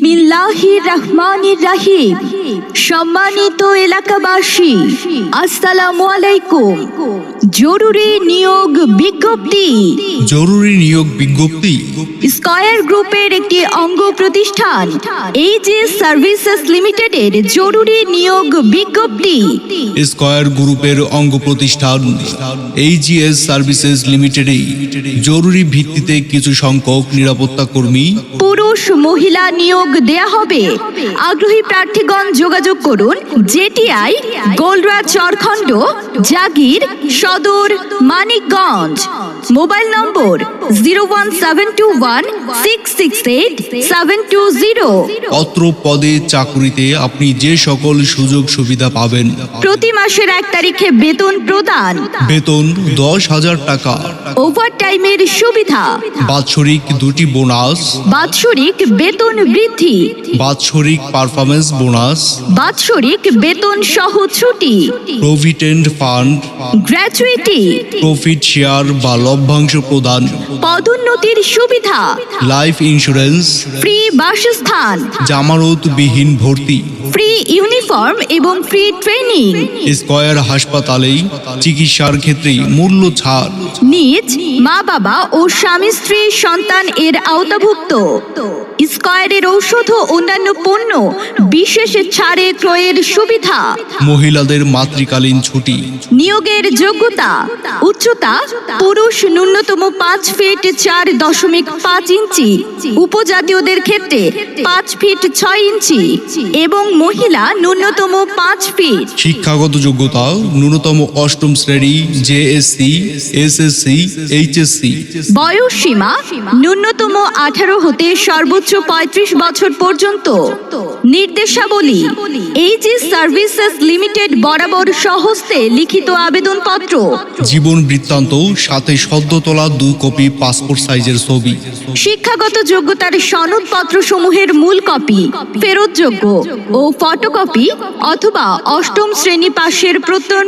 বিসমিল্লাহির রহমানির রহিম। সম্মানিত এলাকাবাসী, আসসালামু আলাইকুম। জরুরি নিয়োগ বিজ্ঞপ্তি। জরুরি নিয়োগ বিজ্ঞপ্তি। স্কয়ার গ্রুপের একটি অঙ্গ প্রতিষ্ঠান এইচএস সার্ভিসেস লিমিটেডের জরুরি নিয়োগ বিজ্ঞপ্তি। স্কয়ার গ্রুপের অঙ্গ প্রতিষ্ঠান এইচএস সার্ভিসেস লিমিটেডে জরুরি ভিত্তিতে কিছু সংখ্যক নিরাপত্তা কর্মী পুরুষ মহিলা নিয়োগ দেয়া হবে। আগ্রহী প্রার্থীগণ যোগাযোগ করুন জেটিআই, গোলরা চরখণ্ড, জাগির, সদর, মানিকগঞ্জ। মোবাইল নম্বর 01721668720। অত্র পদে চাকুরিতে আপনি যে সকল সুযোগ সুবিধা পাবেন: প্রতি মাসের 1 তারিখে বেতন প্রদান, বেতন 10,000 টাকা, ওভারটাইমের সুবিধা, বাৎসরিক 2টি বোনাস, বাৎসরিক বেতন বৃদ্ধি, বাৎসরিক পারফরমেন্স বোনাস, বাৎসরিক বেতন সহ ছুটি, provident fund, gratuity, profit share বা লভ্যাংশ প্রদান, পদোন্নতির সুবিধা, লাইফ ইন্স্যুরেন্স, ফ্রি বাসস্থান, জামানতবিহীন ভর্তি। ফ্রি ইউনিফর্ম এবং ফ্রি ট্রেনিং। স্কয়ার হাসপাতালেই চিকিৎসার ক্ষেত্রে মূল্য ছাড়। নিজ মা বাবা ও স্বামী স্ত্রী সন্তান এর আওতাভুক্ত। স্কয়ারের ঔষধ ও অন্যান্য পণ্য বিশেষ ছাড়ে ক্রয়ের সুবিধা। মহিলাদের মাতৃকালীন ছুটি। নিয়োগের যোগ্যতা: উচ্চতা পুরুষ ন্যূনতম 5 ফিট 4.5 ইঞ্চি, উপজাতীয়দের ক্ষেত্রে 5 ফিট 6 ইঞ্চি এবং মহিলা ন্যূনতম 5 ফিট। শিক্ষাগত যোগ্যতা: ন্যূনতম 8ম শ্রেণী, জেএসসি, এসএসসি, এইচএসসি। বয়স সীমা: ন্যূনতম 18 হতে সর্বোচ্চ 35 বছর পর্যন্ত। নির্দেশাবলী: এইচএস সার্ভিসেস লিমিটেড বরাবর স্বহস্তে লিখিত আবেদনপত্র, জীবন বৃত্তান্ত, সাথে সদ্য তোলা 2 কপি পাসপোর্ট সাইজের ছবি। শিক্ষাগত যোগ্যতার সনদপত্র সমূহের মূল কপি ফেরতযোগ্য ও ফটোকপি অথবা 8ম শ্রেণী পাশের প্রত্যয়ন